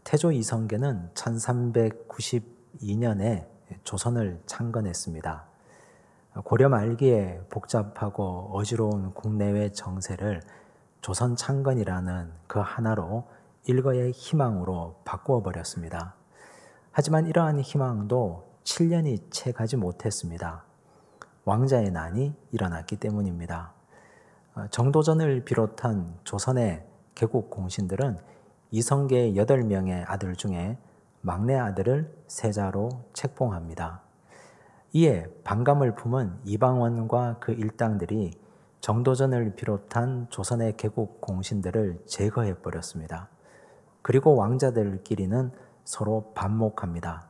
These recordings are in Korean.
태조 이성계는 1392년에 조선을 창건했습니다. 고려 말기에 복잡하고 어지러운 국내외 정세를 조선 창건이라는 그 하나로 일거의 희망으로 바꾸어 버렸습니다. 하지만 이러한 희망도 7년이 채 가지 못했습니다. 왕자의 난이 일어났기 때문입니다. 정도전을 비롯한 조선의 개국 공신들은 이성계의 8명의 아들 중에 막내 아들을 세자로 책봉합니다. 이에 반감을 품은 이방원과 그 일당들이 정도전을 비롯한 조선의 개국 공신들을 제거해버렸습니다. 그리고 왕자들끼리는 서로 반목합니다.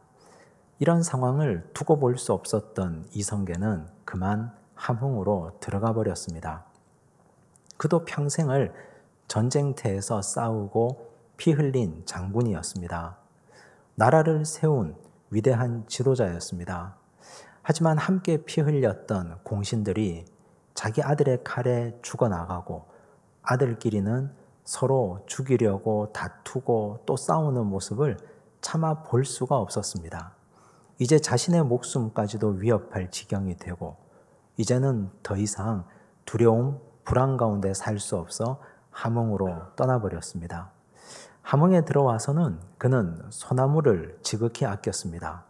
이런 상황을 두고 볼 수 없었던 이성계는 그만 함흥으로 들어가 버렸습니다. 그도 평생을 전쟁터에서 싸우고 피 흘린 장군이었습니다. 나라를 세운 위대한 지도자였습니다. 하지만 함께 피 흘렸던 공신들이 자기 아들의 칼에 죽어나가고 아들끼리는 서로 죽이려고 다투고 또 싸우는 모습을 차마 볼 수가 없었습니다. 이제 자신의 목숨까지도 위협할 지경이 되고 이제는 더 이상 두려움, 불안 가운데 살 수 없어 함흥으로 떠나버렸습니다. 함흥에 들어와서는 그는 소나무를 지극히 아꼈습니다.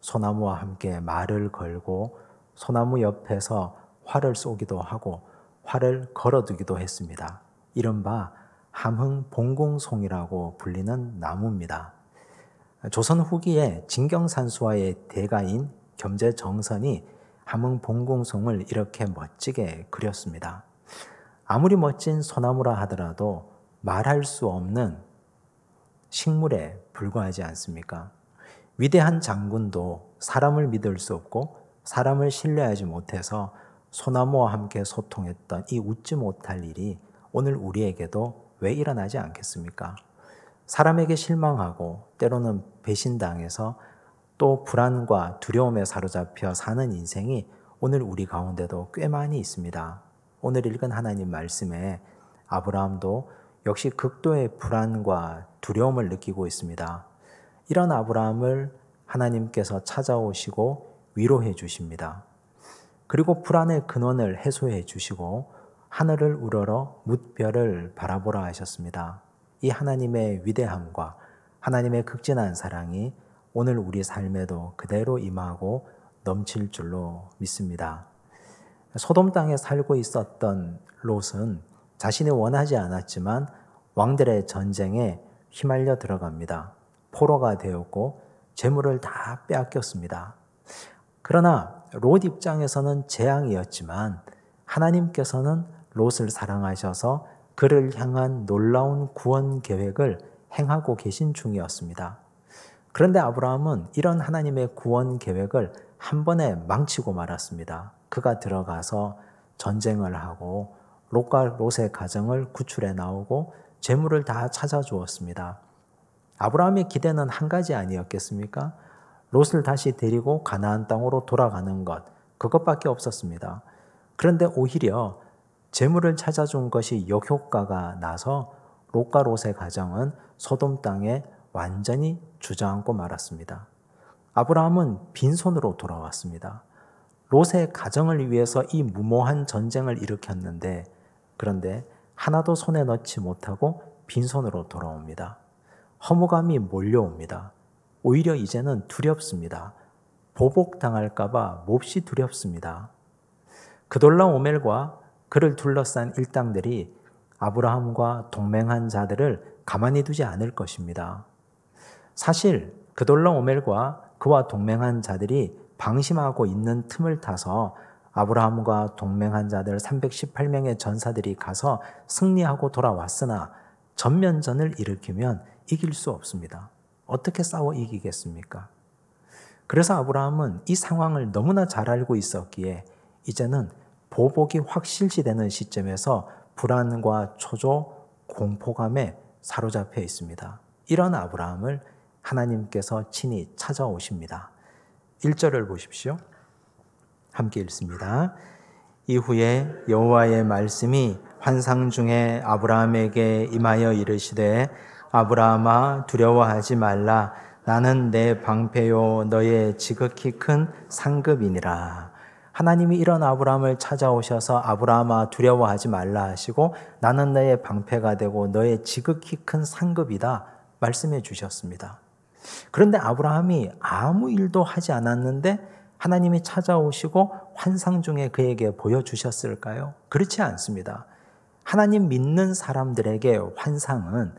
소나무와 함께 말을 걸고 소나무 옆에서 활을 쏘기도 하고 활을 걸어두기도 했습니다. 이른바 함흥 봉궁송이라고 불리는 나무입니다. 조선 후기에 진경산수화의 대가인 겸재정선이 함흥 봉궁송을 이렇게 멋지게 그렸습니다. 아무리 멋진 소나무라 하더라도 말할 수 없는 식물에 불과하지 않습니까? 위대한 장군도 사람을 믿을 수 없고 사람을 신뢰하지 못해서 소나무와 함께 소통했던 이 웃지 못할 일이 오늘 우리에게도 왜 일어나지 않겠습니까? 사람에게 실망하고 때로는 배신당해서 또 불안과 두려움에 사로잡혀 사는 인생이 오늘 우리 가운데도 꽤 많이 있습니다. 오늘 읽은 하나님 말씀에 아브라함도 역시 극도의 불안과 두려움을 느끼고 있습니다. 이런 아브라함을 하나님께서 찾아오시고 위로해 주십니다. 그리고 불안의 근원을 해소해 주시고 하늘을 우러러 뭇별을 바라보라 하셨습니다. 이 하나님의 위대함과 하나님의 극진한 사랑이 오늘 우리 삶에도 그대로 임하고 넘칠 줄로 믿습니다. 소돔 땅에 살고 있었던 롯은 자신이 원하지 않았지만 왕들의 전쟁에 휘말려 들어갑니다. 포로가 되었고 재물을 다 빼앗겼습니다. 그러나 롯 입장에서는 재앙이었지만 하나님께서는 롯을 사랑하셔서 그를 향한 놀라운 구원 계획을 행하고 계신 중이었습니다. 그런데 아브라함은 이런 하나님의 구원 계획을 한 번에 망치고 말았습니다. 그가 들어가서 전쟁을 하고 롯과 롯의 가정을 구출해 나오고 재물을 다 찾아주었습니다. 아브라함의 기대는 한 가지 아니었겠습니까? 롯을 다시 데리고 가나안 땅으로 돌아가는 것, 그것밖에 없었습니다. 그런데 오히려 재물을 찾아준 것이 역효과가 나서 롯과 롯의 가정은 소돔 땅에 완전히 주저앉고 말았습니다. 아브라함은 빈손으로 돌아왔습니다. 롯의 가정을 위해서 이 무모한 전쟁을 일으켰는데 그런데 하나도 손에 넣지 못하고 빈손으로 돌아옵니다. 허무감이 몰려옵니다. 오히려 이제는 두렵습니다. 보복당할까 봐 몹시 두렵습니다. 그돌라오멜과 그를 둘러싼 일당들이 아브라함과 동맹한 자들을 가만히 두지 않을 것입니다. 사실 그돌라오멜과 그와 동맹한 자들이 방심하고 있는 틈을 타서 아브라함과 동맹한 자들 318명의 전사들이 가서 승리하고 돌아왔으나 전면전을 일으키면 이길 수 없습니다. 어떻게 싸워 이기겠습니까? 그래서 아브라함은 이 상황을 너무나 잘 알고 있었기에 이제는 보복이 확실시되는 시점에서 불안과 초조, 공포감에 사로잡혀 있습니다. 이런 아브라함을 하나님께서 친히 찾아오십니다. 1절을 보십시오. 함께 읽습니다. 이후에 여호와의 말씀이 환상 중에 아브라함에게 임하여 이르시되 아브라함아 두려워하지 말라. 나는 내 방패요 너의 지극히 큰 상급이니라. 하나님이 이런 아브라함을 찾아오셔서 아브라함아 두려워하지 말라 하시고 나는 너의 방패가 되고 너의 지극히 큰 상급이다 말씀해 주셨습니다. 그런데 아브라함이 아무 일도 하지 않았는데 하나님이 찾아오시고 환상 중에 그에게 보여주셨을까요? 그렇지 않습니다. 하나님 믿는 사람들에게 환상은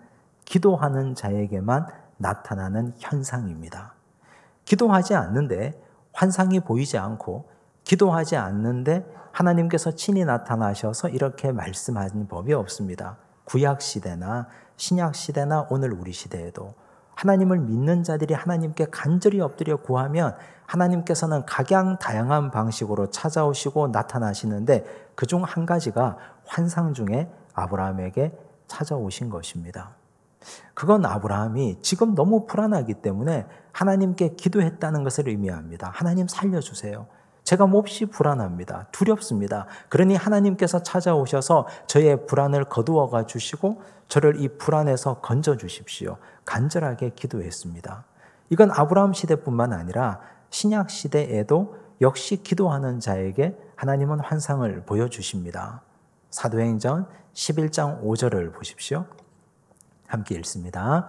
기도하는 자에게만 나타나는 현상입니다. 기도하지 않는데 환상이 보이지 않고 기도하지 않는데 하나님께서 친히 나타나셔서 이렇게 말씀하는 법이 없습니다. 구약 시대나 신약 시대나 오늘 우리 시대에도 하나님을 믿는 자들이 하나님께 간절히 엎드려 구하면 하나님께서는 각양다양한 방식으로 찾아오시고 나타나시는데 그중 한 가지가 환상 중에 아브라함에게 찾아오신 것입니다. 그건 아브라함이 지금 너무 불안하기 때문에 하나님께 기도했다는 것을 의미합니다. 하나님 살려주세요. 제가 몹시 불안합니다. 두렵습니다. 그러니 하나님께서 찾아오셔서 저의 불안을 거두어가 주시고 저를 이 불안에서 건져 주십시오. 간절하게 기도했습니다. 이건 아브라함 시대뿐만 아니라 신약 시대에도 역시 기도하는 자에게 하나님은 환상을 보여주십니다. 사도행전 11장 5절을 보십시오. 함께 읽습니다.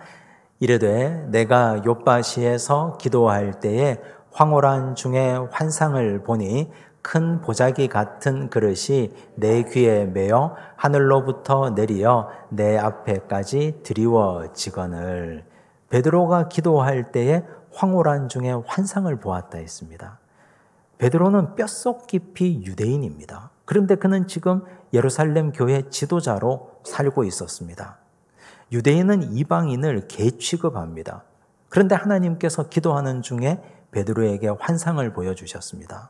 이르되 내가 욥바시에서 기도할 때에 황홀한 중에 환상을 보니 큰 보자기 같은 그릇이 내 귀에 매어 하늘로부터 내리어 내 앞에까지 드리워지거늘. 베드로가 기도할 때에 황홀한 중에 환상을 보았다 했습니다. 베드로는 뼛속 깊이 유대인입니다. 그런데 그는 지금 예루살렘 교회 지도자로 살고 있었습니다. 유대인은 이방인을 개 취급합니다. 그런데 하나님께서 기도하는 중에 베드로에게 환상을 보여주셨습니다.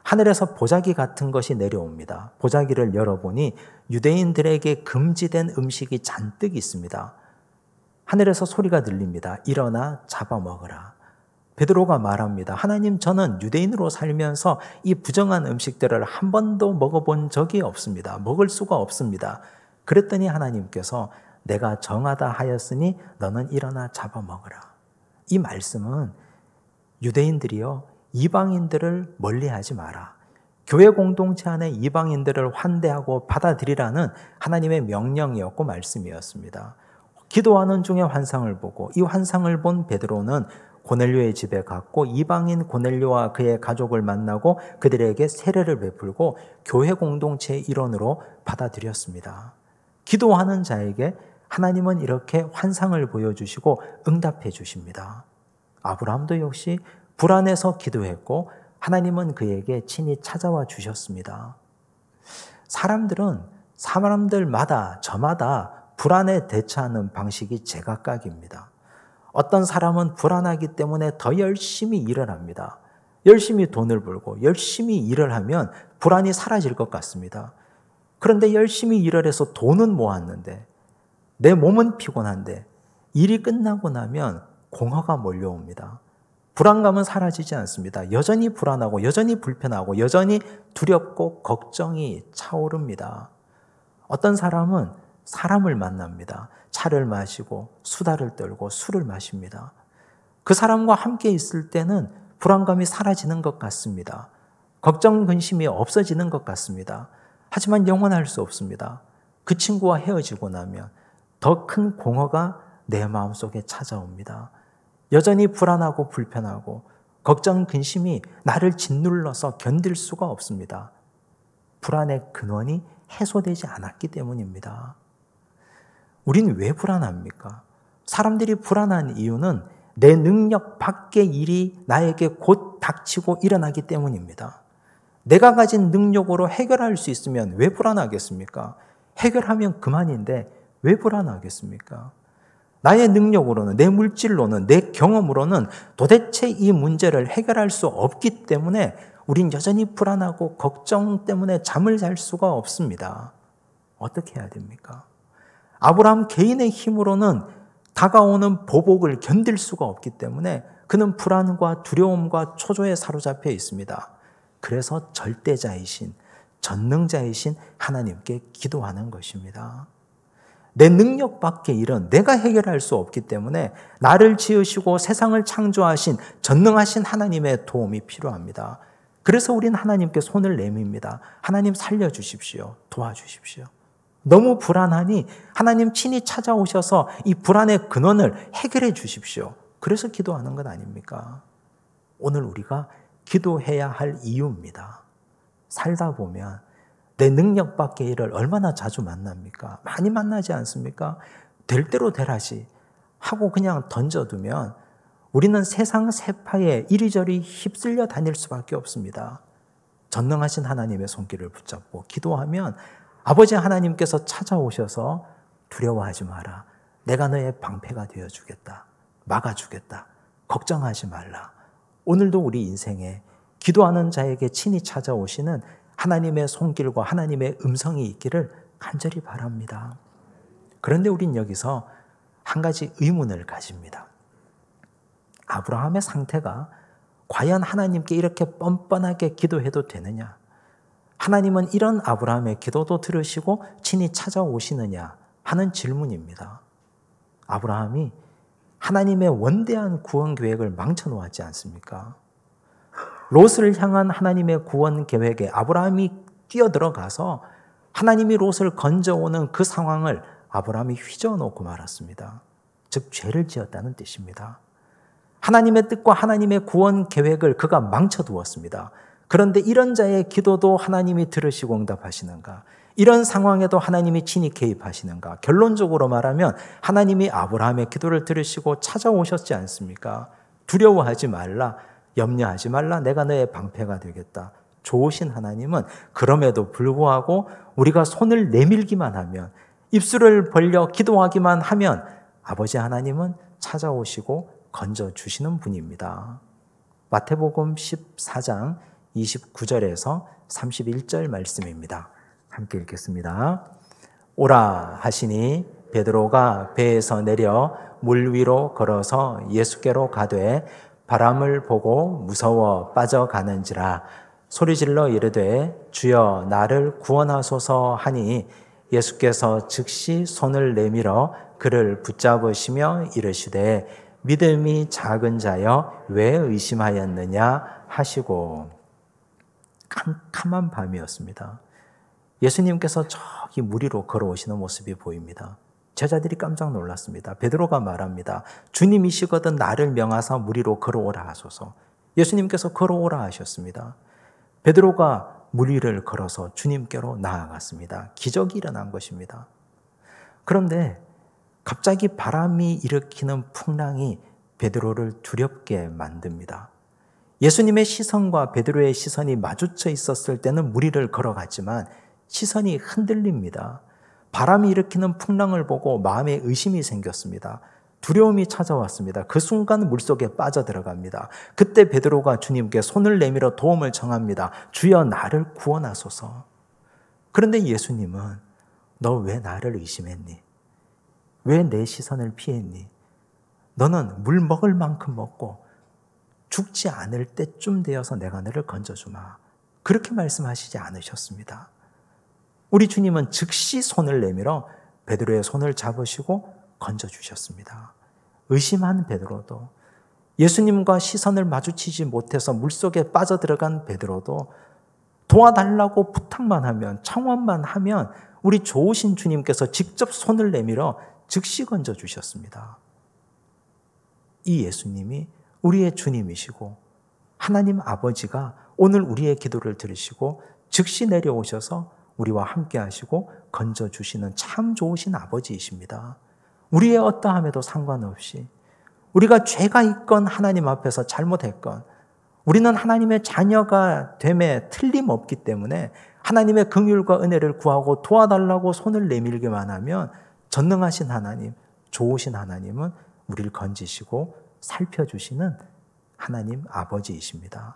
하늘에서 보자기 같은 것이 내려옵니다. 보자기를 열어보니 유대인들에게 금지된 음식이 잔뜩 있습니다. 하늘에서 소리가 들립니다. 일어나 잡아먹으라. 베드로가 말합니다. 하나님, 저는 유대인으로 살면서 이 부정한 음식들을 한 번도 먹어본 적이 없습니다. 먹을 수가 없습니다. 그랬더니 하나님께서 내가 정하다 하였으니 너는 일어나 잡아먹으라. 이 말씀은 유대인들이요, 이방인들을 멀리하지 마라. 교회 공동체 안에 이방인들을 환대하고 받아들이라는 하나님의 명령이었고 말씀이었습니다. 기도하는 중에 환상을 보고 이 환상을 본 베드로는 고넬료의 집에 갔고 이방인 고넬료와 그의 가족을 만나고 그들에게 세례를 베풀고 교회 공동체의 일원으로 받아들였습니다. 기도하는 자에게 하나님은 이렇게 환상을 보여주시고 응답해 주십니다. 아브라함도 역시 불안해서 기도했고 하나님은 그에게 친히 찾아와 주셨습니다. 사람들마다 저마다 불안에 대처하는 방식이 제각각입니다. 어떤 사람은 불안하기 때문에 더 열심히 일을 합니다. 열심히 돈을 벌고 열심히 일을 하면 불안이 사라질 것 같습니다. 그런데 열심히 일을 해서 돈은 모았는데 내 몸은 피곤한데 일이 끝나고 나면 공허가 몰려옵니다. 불안감은 사라지지 않습니다. 여전히 불안하고 여전히 불편하고 여전히 두렵고 걱정이 차오릅니다. 어떤 사람은 사람을 만납니다. 차를 마시고 수다를 떨고 술을 마십니다. 그 사람과 함께 있을 때는 불안감이 사라지는 것 같습니다. 걱정, 근심이 없어지는 것 같습니다. 하지만 영원할 수 없습니다. 그 친구와 헤어지고 나면 더 큰 공허가 내 마음속에 찾아옵니다. 여전히 불안하고 불편하고 걱정, 근심이 나를 짓눌러서 견딜 수가 없습니다. 불안의 근원이 해소되지 않았기 때문입니다. 우린 왜 불안합니까? 사람들이 불안한 이유는 내 능력 밖의 일이 나에게 곧 닥치고 일어나기 때문입니다. 내가 가진 능력으로 해결할 수 있으면 왜 불안하겠습니까? 해결하면 그만인데 왜 불안하겠습니까? 나의 능력으로는, 내 물질로는, 내 경험으로는 도대체 이 문제를 해결할 수 없기 때문에 우린 여전히 불안하고 걱정 때문에 잠을 잘 수가 없습니다. 어떻게 해야 됩니까? 아브라함 개인의 힘으로는 다가오는 보복을 견딜 수가 없기 때문에 그는 불안과 두려움과 초조에 사로잡혀 있습니다. 그래서 절대자이신, 전능자이신 하나님께 기도하는 것입니다. 내 능력 밖의 일은 내가 해결할 수 없기 때문에 나를 지으시고 세상을 창조하신 전능하신 하나님의 도움이 필요합니다. 그래서 우리는 하나님께 손을 내밉니다. 하나님 살려주십시오. 도와주십시오. 너무 불안하니 하나님 친히 찾아오셔서 이 불안의 근원을 해결해 주십시오. 그래서 기도하는 것 아닙니까? 오늘 우리가 기도해야 할 이유입니다. 살다 보면 내 능력 밖의 일을 얼마나 자주 만납니까? 많이 만나지 않습니까? 될 대로 되라시 하고 그냥 던져두면 우리는 세상 세파에 이리저리 휩쓸려 다닐 수밖에 없습니다. 전능하신 하나님의 손길을 붙잡고 기도하면 아버지 하나님께서 찾아오셔서 두려워하지 마라. 내가 너의 방패가 되어주겠다. 막아주겠다. 걱정하지 말라. 오늘도 우리 인생에 기도하는 자에게 친히 찾아오시는 하나님의 손길과 하나님의 음성이 있기를 간절히 바랍니다. 그런데 우린 여기서 한 가지 의문을 가집니다. 아브라함의 상태가 과연 하나님께 이렇게 뻔뻔하게 기도해도 되느냐? 하나님은 이런 아브라함의 기도도 들으시고 친히 찾아오시느냐 하는 질문입니다. 아브라함이 하나님의 원대한 구원 계획을 망쳐놓았지 않습니까? 롯을 향한 하나님의 구원 계획에 아브라함이 뛰어들어가서 하나님이 롯을 건져오는 그 상황을 아브라함이 휘저어놓고 말았습니다. 즉 죄를 지었다는 뜻입니다. 하나님의 뜻과 하나님의 구원 계획을 그가 망쳐두었습니다. 그런데 이런 자의 기도도 하나님이 들으시고 응답하시는가? 이런 상황에도 하나님이 친히 개입하시는가? 결론적으로 말하면 하나님이 아브라함의 기도를 들으시고 찾아오셨지 않습니까? 두려워하지 말라, 염려하지 말라, 내가 너의 방패가 되겠다. 좋으신 하나님은 그럼에도 불구하고 우리가 손을 내밀기만 하면, 입술을 벌려 기도하기만 하면 아버지 하나님은 찾아오시고 건져주시는 분입니다. 마태복음 14장 29절에서 31절 말씀입니다. 함께 읽겠습니다. 오라 하시니 베드로가 배에서 내려 물 위로 걸어서 예수께로 가되 바람을 보고 무서워 빠져가는지라 소리질러 이르되 주여 나를 구원하소서 하니 예수께서 즉시 손을 내밀어 그를 붙잡으시며 이르시되 믿음이 작은 자여 왜 의심하였느냐 하시고. 캄캄한 밤이었습니다. 예수님께서 저기 물 위로 걸어오시는 모습이 보입니다. 제자들이 깜짝 놀랐습니다. 베드로가 말합니다. 주님이시거든 나를 명하사 물 위로 걸어오라 하소서. 예수님께서 걸어오라 하셨습니다. 베드로가 물 위를 걸어서 주님께로 나아갔습니다. 기적이 일어난 것입니다. 그런데 갑자기 바람이 일으키는 풍랑이 베드로를 두렵게 만듭니다. 예수님의 시선과 베드로의 시선이 마주쳐 있었을 때는 물 위를 걸어갔지만 시선이 흔들립니다. 바람이 일으키는 풍랑을 보고 마음에 의심이 생겼습니다. 두려움이 찾아왔습니다. 그 순간 물속에 빠져들어갑니다. 그때 베드로가 주님께 손을 내밀어 도움을 청합니다. 주여 나를 구원하소서. 그런데 예수님은 너 왜 나를 의심했니? 왜 내 시선을 피했니? 너는 물 먹을 만큼 먹고 죽지 않을 때쯤 되어서 내가 너를 건져주마. 그렇게 말씀하시지 않으셨습니다. 우리 주님은 즉시 손을 내밀어 베드로의 손을 잡으시고 건져주셨습니다. 의심한 베드로도, 예수님과 시선을 마주치지 못해서 물속에 빠져들어간 베드로도 도와달라고 부탁만 하면, 청원만 하면 우리 좋으신 주님께서 직접 손을 내밀어 즉시 건져주셨습니다. 이 예수님이 우리의 주님이시고 하나님 아버지가 오늘 우리의 기도를 들으시고 즉시 내려오셔서 우리와 함께 하시고 건져주시는 참 좋으신 아버지이십니다. 우리의 어떠함에도 상관없이 우리가 죄가 있건 하나님 앞에서 잘못했건 우리는 하나님의 자녀가 됨에 틀림없기 때문에 하나님의 긍휼과 은혜를 구하고 도와달라고 손을 내밀기만 하면 전능하신 하나님, 좋으신 하나님은 우리를 건지시고 살펴주시는 하나님 아버지이십니다.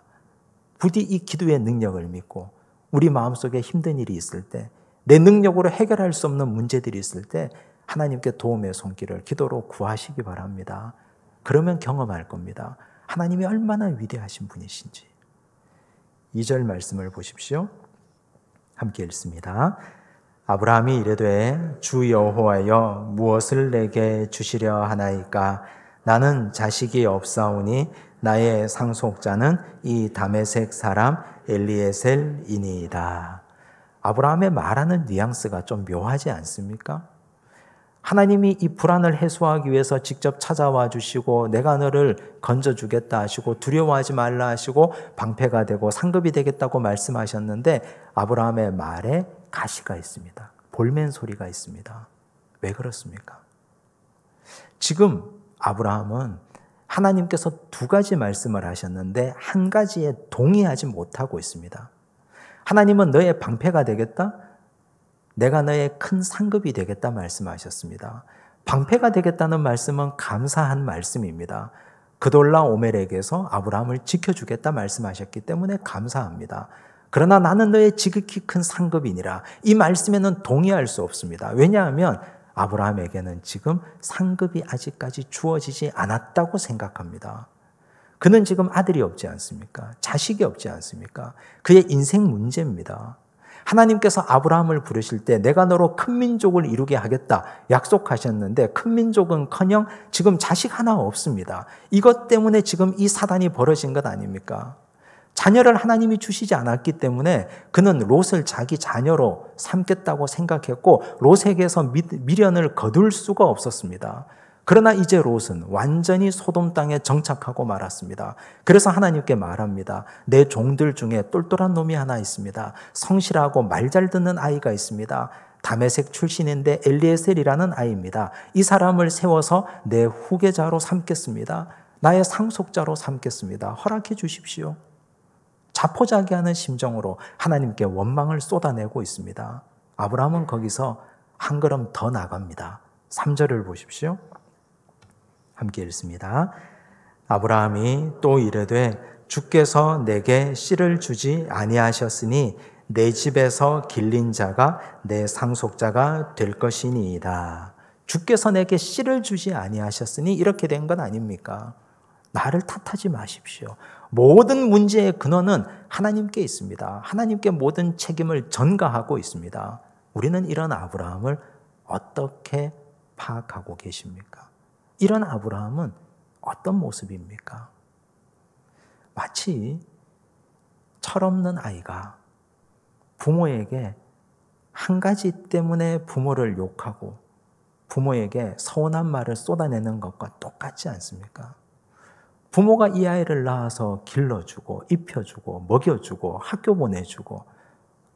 부디 이 기도의 능력을 믿고 우리 마음속에 힘든 일이 있을 때, 내 능력으로 해결할 수 없는 문제들이 있을 때 하나님께 도움의 손길을 기도로 구하시기 바랍니다. 그러면 경험할 겁니다. 하나님이 얼마나 위대하신 분이신지. 2절 말씀을 보십시오. 함께 읽습니다. 아브라함이 이르되 주 여호와여 무엇을 내게 주시려 하나이까? 나는 자식이 없사오니 나의 상속자는 이 다메섹 사람 엘리에셀이니이다. 아브라함의 말하는 뉘앙스가 좀 묘하지 않습니까? 하나님이 이 불안을 해소하기 위해서 직접 찾아와 주시고 내가 너를 건져주겠다 하시고 두려워하지 말라 하시고 방패가 되고 상급이 되겠다고 말씀하셨는데 아브라함의 말에 가시가 있습니다. 볼멘 소리가 있습니다. 왜 그렇습니까? 지금 아브라함은 하나님께서 두 가지 말씀을 하셨는데 한 가지에 동의하지 못하고 있습니다. 하나님은 너의 방패가 되겠다? 내가 너의 큰 상급이 되겠다 말씀하셨습니다. 방패가 되겠다는 말씀은 감사한 말씀입니다. 그돌라오멜에게서 아브라함을 지켜주겠다 말씀하셨기 때문에 감사합니다. 그러나 나는 너의 지극히 큰 상급이니라. 이 말씀에는 동의할 수 없습니다. 왜냐하면 아브라함에게는 지금 상급이 아직까지 주어지지 않았다고 생각합니다. 그는 지금 아들이 없지 않습니까? 자식이 없지 않습니까? 그의 인생 문제입니다. 하나님께서 아브라함을 부르실 때 내가 너로 큰 민족을 이루게 하겠다 약속하셨는데 큰 민족은커녕 지금 자식 하나 없습니다. 이것 때문에 지금 이 사단이 벌어진 것 아닙니까? 자녀를 하나님이 주시지 않았기 때문에 그는 롯을 자기 자녀로 삼겠다고 생각했고 롯에게서 미련을 거둘 수가 없었습니다. 그러나 이제 롯은 완전히 소돔 땅에 정착하고 말았습니다. 그래서 하나님께 말합니다. 내 종들 중에 똘똘한 놈이 하나 있습니다. 성실하고 말 잘 듣는 아이가 있습니다. 다메섹 출신인데 엘리에셀이라는 아이입니다. 이 사람을 세워서 내 후계자로 삼겠습니다. 나의 상속자로 삼겠습니다. 허락해 주십시오. 자포자기하는 심정으로 하나님께 원망을 쏟아내고 있습니다. 아브라함은 거기서 한 걸음 더 나갑니다. 3절을 보십시오. 함께 읽습니다. 아브라함이 또 이르되 주께서 내게 씨를 주지 아니하셨으니 내 집에서 길린 자가 내 상속자가 될 것이니이다. 주께서 내게 씨를 주지 아니하셨으니 이렇게 된 건 아닙니까? 나를 탓하지 마십시오. 모든 문제의 근원은 하나님께 있습니다. 하나님께 모든 책임을 전가하고 있습니다. 우리는 이런 아브라함을 어떻게 파악하고 계십니까? 이런 아브라함은 어떤 모습입니까? 마치 철없는 아이가 부모에게 한 가지 때문에 부모를 욕하고 부모에게 서운한 말을 쏟아내는 것과 똑같지 않습니까? 부모가 이 아이를 낳아서 길러주고 입혀주고 먹여주고 학교 보내주고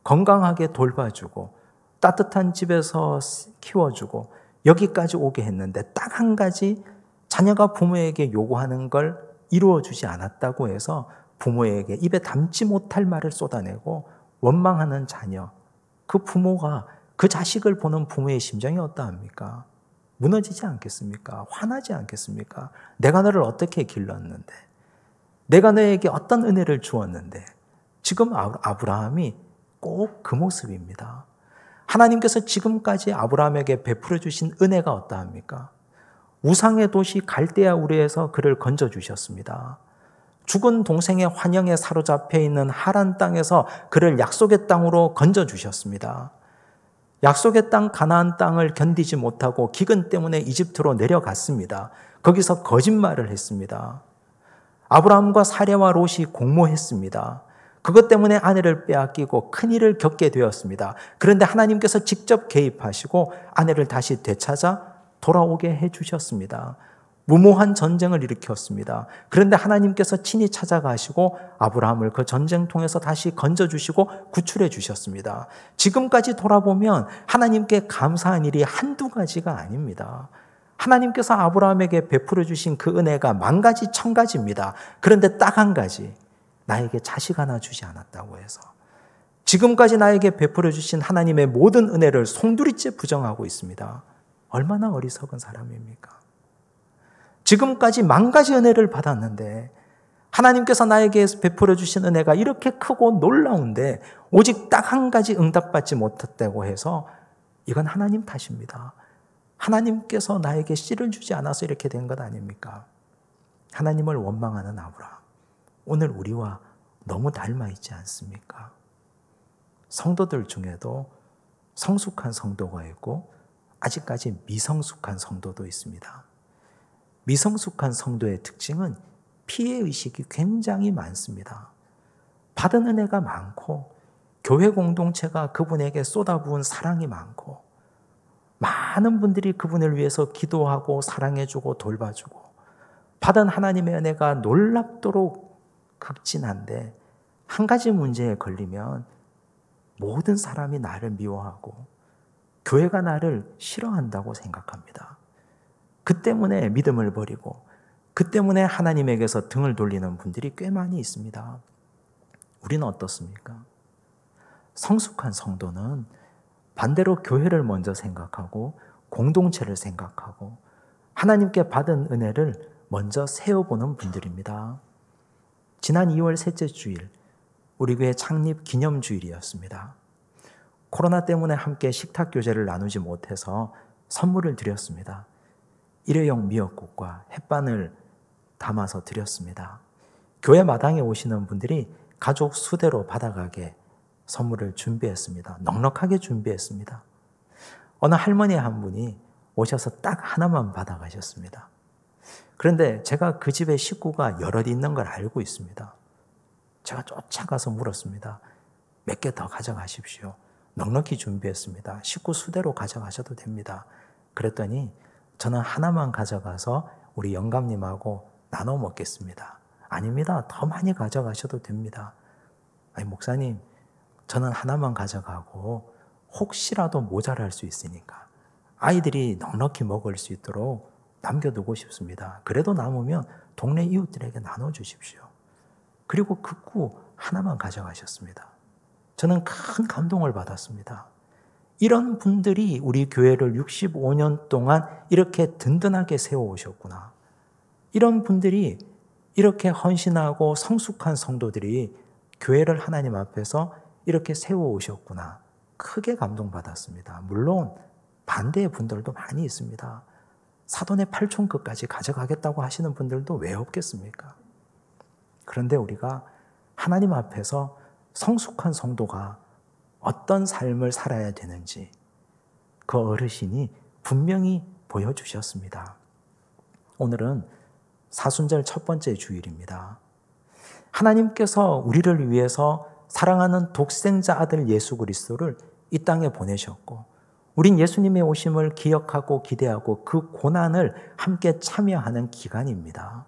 건강하게 돌봐주고 따뜻한 집에서 키워주고 여기까지 오게 했는데 딱 한 가지 자녀가 부모에게 요구하는 걸 이루어주지 않았다고 해서 부모에게 입에 담지 못할 말을 쏟아내고 원망하는 자녀, 그 부모가 그 자식을 보는 부모의 심정이 어떠합니까? 무너지지 않겠습니까? 화나지 않겠습니까? 내가 너를 어떻게 길렀는데, 내가 너에게 어떤 은혜를 주었는데, 지금 아브라함이 꼭 그 모습입니다. 하나님께서 지금까지 아브라함에게 베풀어 주신 은혜가 어떠합니까? 우상의 도시 갈대아 우르에서 그를 건져 주셨습니다. 죽은 동생의 환영에 사로잡혀 있는 하란 땅에서 그를 약속의 땅으로 건져 주셨습니다. 약속의 땅 가나안 땅을 견디지 못하고 기근 때문에 이집트로 내려갔습니다. 거기서 거짓말을 했습니다. 아브라함과 사레와 롯이 공모했습니다. 그것 때문에 아내를 빼앗기고 큰일을 겪게 되었습니다. 그런데 하나님께서 직접 개입하시고 아내를 다시 되찾아 돌아오게 해주셨습니다. 무모한 전쟁을 일으켰습니다. 그런데 하나님께서 친히 찾아가시고 아브라함을 그 전쟁 통해서 다시 건져주시고 구출해 주셨습니다. 지금까지 돌아보면 하나님께 감사한 일이 한두 가지가 아닙니다. 하나님께서 아브라함에게 베풀어 주신 그 은혜가 만 가지 천 가지입니다. 그런데 딱 한 가지, 나에게 자식 하나 주지 않았다고 해서 지금까지 나에게 베풀어 주신 하나님의 모든 은혜를 송두리째 부정하고 있습니다. 얼마나 어리석은 사람입니까? 지금까지 만 가지 은혜를 받았는데 하나님께서 나에게 베풀어 주신 은혜가 이렇게 크고 놀라운데 오직 딱 한 가지 응답받지 못했다고 해서 이건 하나님 탓입니다. 하나님께서 나에게 씨를 주지 않아서 이렇게 된 것 아닙니까? 하나님을 원망하는 아브라함, 오늘 우리와 너무 닮아 있지 않습니까? 성도들 중에도 성숙한 성도가 있고 아직까지 미성숙한 성도도 있습니다. 미성숙한 성도의 특징은 피해의식이 굉장히 많습니다. 받은 은혜가 많고 교회 공동체가 그분에게 쏟아부은 사랑이 많고 많은 분들이 그분을 위해서 기도하고 사랑해주고 돌봐주고 받은 하나님의 은혜가 놀랍도록 극진한데 한 가지 문제에 걸리면 모든 사람이 나를 미워하고 교회가 나를 싫어한다고 생각합니다. 그 때문에 믿음을 버리고 그 때문에 하나님에게서 등을 돌리는 분들이 꽤 많이 있습니다. 우리는 어떻습니까? 성숙한 성도는 반대로 교회를 먼저 생각하고 공동체를 생각하고 하나님께 받은 은혜를 먼저 세워보는 분들입니다. 지난 2월 셋째 주일 우리 교회 창립 기념주일이었습니다. 코로나 때문에 함께 식탁 교제를 나누지 못해서 선물을 드렸습니다. 일회용 미역국과 햇반을 담아서 드렸습니다. 교회 마당에 오시는 분들이 가족 수대로 받아가게 선물을 준비했습니다. 넉넉하게 준비했습니다. 어느 할머니 한 분이 오셔서 딱 하나만 받아가셨습니다. 그런데 제가 그 집에 식구가 여럿 있는 걸 알고 있습니다. 제가 쫓아가서 물었습니다. 몇 개 더 가져가십시오. 넉넉히 준비했습니다. 식구 수대로 가져가셔도 됩니다. 그랬더니 저는 하나만 가져가서 우리 영감님하고 나눠 먹겠습니다. 아닙니다. 더 많이 가져가셔도 됩니다. 아니, 목사님, 저는 하나만 가져가고 혹시라도 모자랄 수 있으니까 아이들이 넉넉히 먹을 수 있도록 남겨두고 싶습니다. 그래도 남으면 동네 이웃들에게 나눠주십시오. 그리고 극구 하나만 가져가셨습니다. 저는 큰 감동을 받았습니다. 이런 분들이 우리 교회를 65년 동안 이렇게 든든하게 세워오셨구나. 이런 분들이 이렇게 헌신하고 성숙한 성도들이 교회를 하나님 앞에서 이렇게 세워오셨구나. 크게 감동받았습니다. 물론 반대의 분들도 많이 있습니다. 사돈의 8촌끝까지 가져가겠다고 하시는 분들도 왜 없겠습니까? 그런데 우리가 하나님 앞에서 성숙한 성도가 어떤 삶을 살아야 되는지 그 어르신이 분명히 보여주셨습니다. 오늘은 사순절 첫 번째 주일입니다. 하나님께서 우리를 위해서 사랑하는 독생자 아들 예수 그리스도를 이 땅에 보내셨고 우린 예수님의 오심을 기억하고 기대하고 그 고난을 함께 참여하는 기간입니다.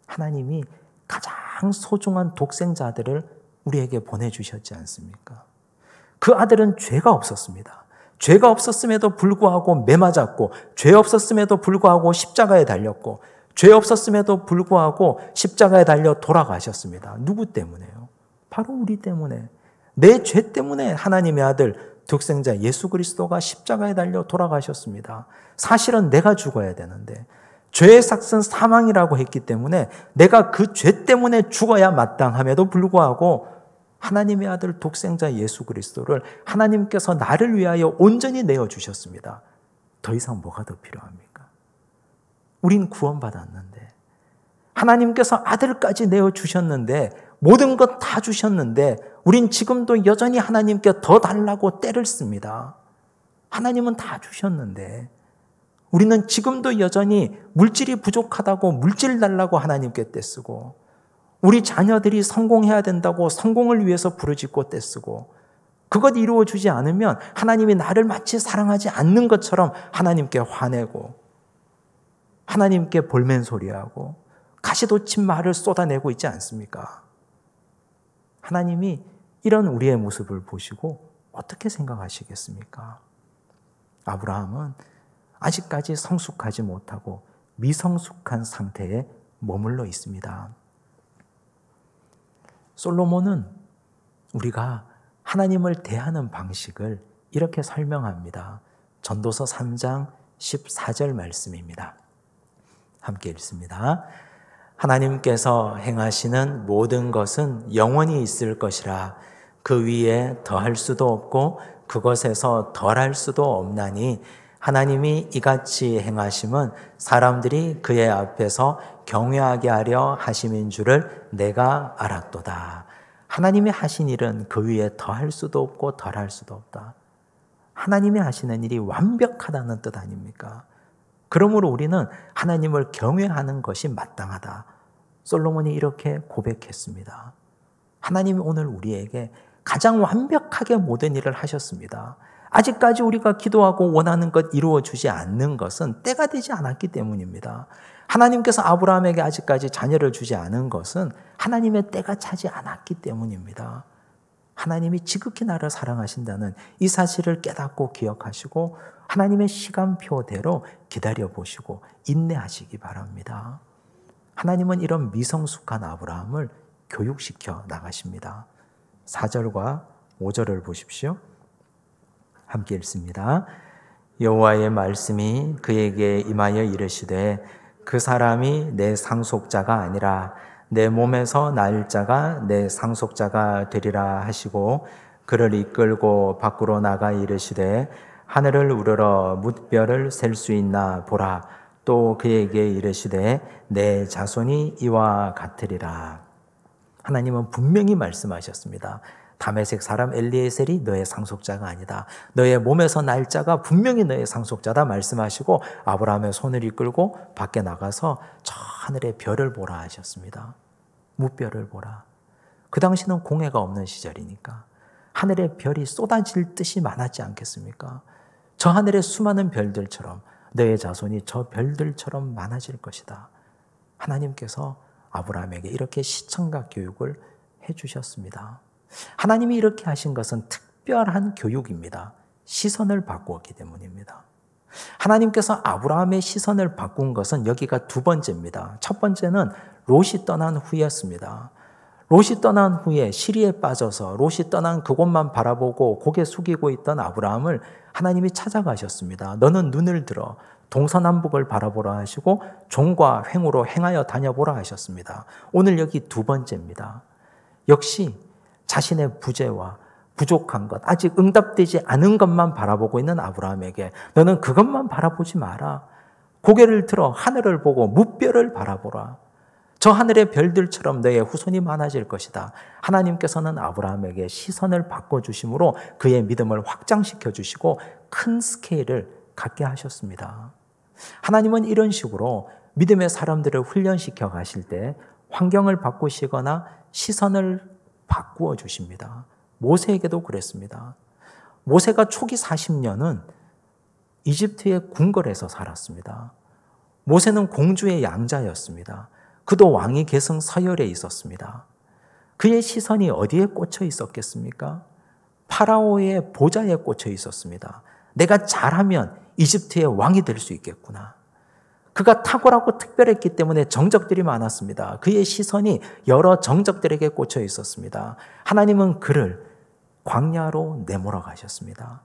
하나님이 가장 소중한 독생자 아들을 우리에게 보내주셨지 않습니까? 그 아들은 죄가 없었습니다. 죄가 없었음에도 불구하고 매 맞았고 죄 없었음에도 불구하고 십자가에 달렸고 죄 없었음에도 불구하고 십자가에 달려 돌아가셨습니다. 누구 때문에요? 바로 우리 때문에. 내 죄 때문에 하나님의 아들 독생자 예수 그리스도가 십자가에 달려 돌아가셨습니다. 사실은 내가 죽어야 되는데 죄의 삭은 사망이라고 했기 때문에 내가 그 죄 때문에 죽어야 마땅함에도 불구하고 하나님의 아들 독생자 예수 그리스도를 하나님께서 나를 위하여 온전히 내어주셨습니다. 더 이상 뭐가 더 필요합니까? 우린 구원받았는데 하나님께서 아들까지 내어주셨는데 모든 것 다 주셨는데 우린 지금도 여전히 하나님께 더 달라고 때를 씁니다. 하나님은 다 주셨는데 우리는 지금도 여전히 물질이 부족하다고 물질 달라고 하나님께 떼쓰고 우리 자녀들이 성공해야 된다고 성공을 위해서 부르짖고 떼쓰고 그것 이루어주지 않으면 하나님이 나를 마치 사랑하지 않는 것처럼 하나님께 화내고 하나님께 볼멘소리하고 가시돋친 말을 쏟아내고 있지 않습니까? 하나님이 이런 우리의 모습을 보시고 어떻게 생각하시겠습니까? 아브라함은 아직까지 성숙하지 못하고 미성숙한 상태에 머물러 있습니다. 솔로몬은 우리가 하나님을 대하는 방식을 이렇게 설명합니다. 전도서 3장 14절 말씀입니다. 함께 읽습니다. 하나님께서 행하시는 모든 것은 영원히 있을 것이라 그 위에 더할 수도 없고 그것에서 덜할 수도 없나니 하나님이 이같이 행하심은 사람들이 그의 앞에서 경외하게 하려 하심인 줄을 내가 알았도다. 하나님이 하신 일은 그 위에 더할 수도 없고 덜할 수도 없다. 하나님이 하시는 일이 완벽하다는 뜻 아닙니까? 그러므로 우리는 하나님을 경외하는 것이 마땅하다. 솔로몬이 이렇게 고백했습니다. 하나님이 오늘 우리에게 가장 완벽하게 모든 일을 하셨습니다. 아직까지 우리가 기도하고 원하는 것 이루어주지 않는 것은 때가 되지 않았기 때문입니다. 하나님께서 아브라함에게 아직까지 자녀를 주지 않은 것은 하나님의 때가 차지 않았기 때문입니다. 하나님이 지극히 나를 사랑하신다는 이 사실을 깨닫고 기억하시고 하나님의 시간표대로 기다려보시고 인내하시기 바랍니다. 하나님은 이런 미성숙한 아브라함을 교육시켜 나가십니다. 4절과 5절을 보십시오. 함께 읽습니다. 여호와의 말씀이 그에게 임하여 이르시되 그 사람이 내 상속자가 아니라 내 몸에서 날 자가 내 상속자가 되리라 하시고 그를 이끌고 밖으로 나가 이르시되 하늘을 우러러 뭇별을 셀 수 있나 보라. 또 그에게 이르시되 내 자손이 이와 같으리라. 하나님은 분명히 말씀하셨습니다. 다메섹 사람 엘리에셀이 너의 상속자가 아니다. 너의 몸에서 날 자가 분명히 너의 상속자다 말씀하시고 아브라함의 손을 이끌고 밖에 나가서 저 하늘의 별을 보라 하셨습니다. 뭇별을 보라. 그 당시는 공해가 없는 시절이니까 하늘의 별이 쏟아질 듯이 많았지 않겠습니까? 저 하늘의 수많은 별들처럼 너의 자손이 저 별들처럼 많아질 것이다. 하나님께서 아브라함에게 이렇게 시청각 교육을 해주셨습니다. 하나님이 이렇게 하신 것은 특별한 교육입니다. 시선을 바꾸었기 때문입니다. 하나님께서 아브라함의 시선을 바꾼 것은 여기가 두 번째입니다. 첫 번째는 롯이 떠난 후였습니다. 롯이 떠난 후에 시리에 빠져서 롯이 떠난 그곳만 바라보고 고개 숙이고 있던 아브라함을 하나님이 찾아가셨습니다. 너는 눈을 들어 동서남북을 바라보라 하시고 종과 횡으로 행하여 다녀보라 하셨습니다. 오늘 여기 두 번째입니다. 역시 자신의 부재와 부족한 것, 아직 응답되지 않은 것만 바라보고 있는 아브라함에게 너는 그것만 바라보지 마라. 고개를 들어 하늘을 보고 뭇별을 바라보라. 저 하늘의 별들처럼 너의 후손이 많아질 것이다. 하나님께서는 아브라함에게 시선을 바꿔주심으로 그의 믿음을 확장시켜 주시고 큰 스케일을 갖게 하셨습니다. 하나님은 이런 식으로 믿음의 사람들을 훈련시켜 가실 때 환경을 바꾸시거나 시선을 바꾸어 주십니다. 모세에게도 그랬습니다. 모세가 초기 40년은 이집트의 궁궐에서 살았습니다. 모세는 공주의 양자였습니다. 그도 왕위 계승 서열에 있었습니다. 그의 시선이 어디에 꽂혀 있었겠습니까? 파라오의 보좌에 꽂혀 있었습니다. 내가 잘하면 이집트의 왕이 될 수 있겠구나. 그가 탁월하고 특별했기 때문에 정적들이 많았습니다. 그의 시선이 여러 정적들에게 꽂혀 있었습니다. 하나님은 그를 광야로 내몰아 가셨습니다.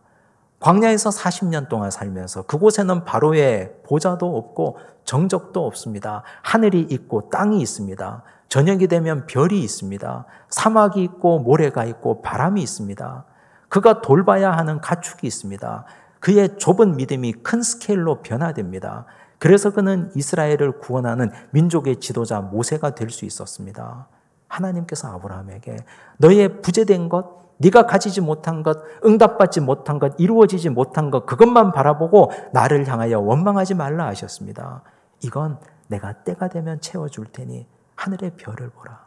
광야에서 40년 동안 살면서 그곳에는 바로의 보좌도 없고 정적도 없습니다. 하늘이 있고 땅이 있습니다. 저녁이 되면 별이 있습니다. 사막이 있고 모래가 있고 바람이 있습니다. 그가 돌봐야 하는 가축이 있습니다. 그의 좁은 믿음이 큰 스케일로 변화됩니다. 그래서 그는 이스라엘을 구원하는 민족의 지도자 모세가 될 수 있었습니다. 하나님께서 아브라함에게 너의 부재된 것, 네가 가지지 못한 것, 응답받지 못한 것, 이루어지지 못한 것 그것만 바라보고 나를 향하여 원망하지 말라 하셨습니다. 이건 내가 때가 되면 채워줄 테니 하늘의 별을 보라.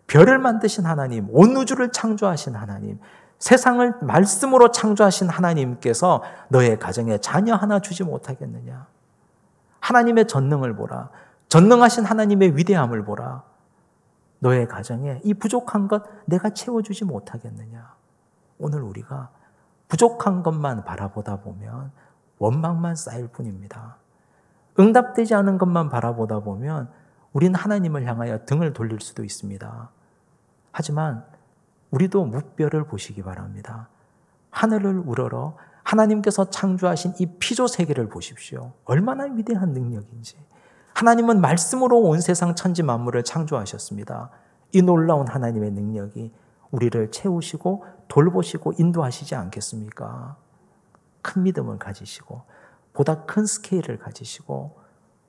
별을 만드신 하나님, 온 우주를 창조하신 하나님, 세상을 말씀으로 창조하신 하나님께서 너의 가정에 자녀 하나 주지 못하겠느냐? 하나님의 전능을 보라. 전능하신 하나님의 위대함을 보라. 너의 가정에 이 부족한 것 내가 채워주지 못하겠느냐? 오늘 우리가 부족한 것만 바라보다 보면 원망만 쌓일 뿐입니다. 응답되지 않은 것만 바라보다 보면 우리는 하나님을 향하여 등을 돌릴 수도 있습니다. 하지만 우리도 뭇별을 보시기 바랍니다. 하늘을 우러러 하나님께서 창조하신 이 피조 세계를 보십시오. 얼마나 위대한 능력인지. 하나님은 말씀으로 온 세상 천지 만물을 창조하셨습니다. 이 놀라운 하나님의 능력이 우리를 채우시고 돌보시고 인도하시지 않겠습니까? 큰 믿음을 가지시고 보다 큰 스케일을 가지시고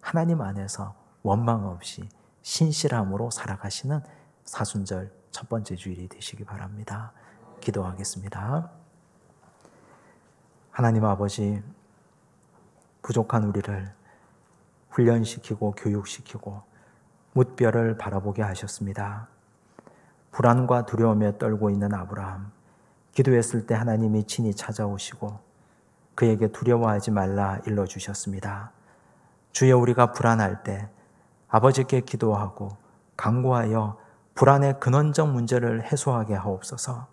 하나님 안에서 원망 없이 신실함으로 살아가시는 사순절 첫 번째 주일이 되시기 바랍니다. 기도하겠습니다. 하나님 아버지, 부족한 우리를 훈련시키고 교육시키고 뭇별을 바라보게 하셨습니다. 불안과 두려움에 떨고 있는 아브라함, 기도했을 때 하나님이 친히 찾아오시고 그에게 두려워하지 말라 일러주셨습니다. 주여, 우리가 불안할 때 아버지께 기도하고 간구하여 불안의 근원적 문제를 해소하게 하옵소서.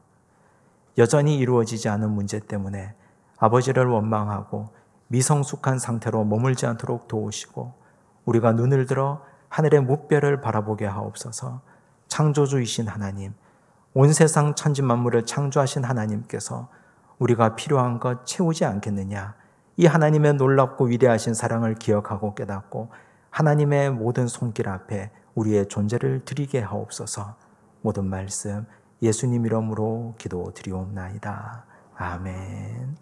여전히 이루어지지 않은 문제 때문에 아버지를 원망하고 미성숙한 상태로 머물지 않도록 도우시고 우리가 눈을 들어 하늘의 뭇별을 바라보게 하옵소서. 창조주이신 하나님, 온 세상 천지 만물을 창조하신 하나님께서 우리가 필요한 것 채우지 않겠느냐. 이 하나님의 놀랍고 위대하신 사랑을 기억하고 깨닫고 하나님의 모든 손길 앞에 우리의 존재를 드리게 하옵소서. 모든 말씀 예수님 이름으로 기도드리옵나이다. 아멘.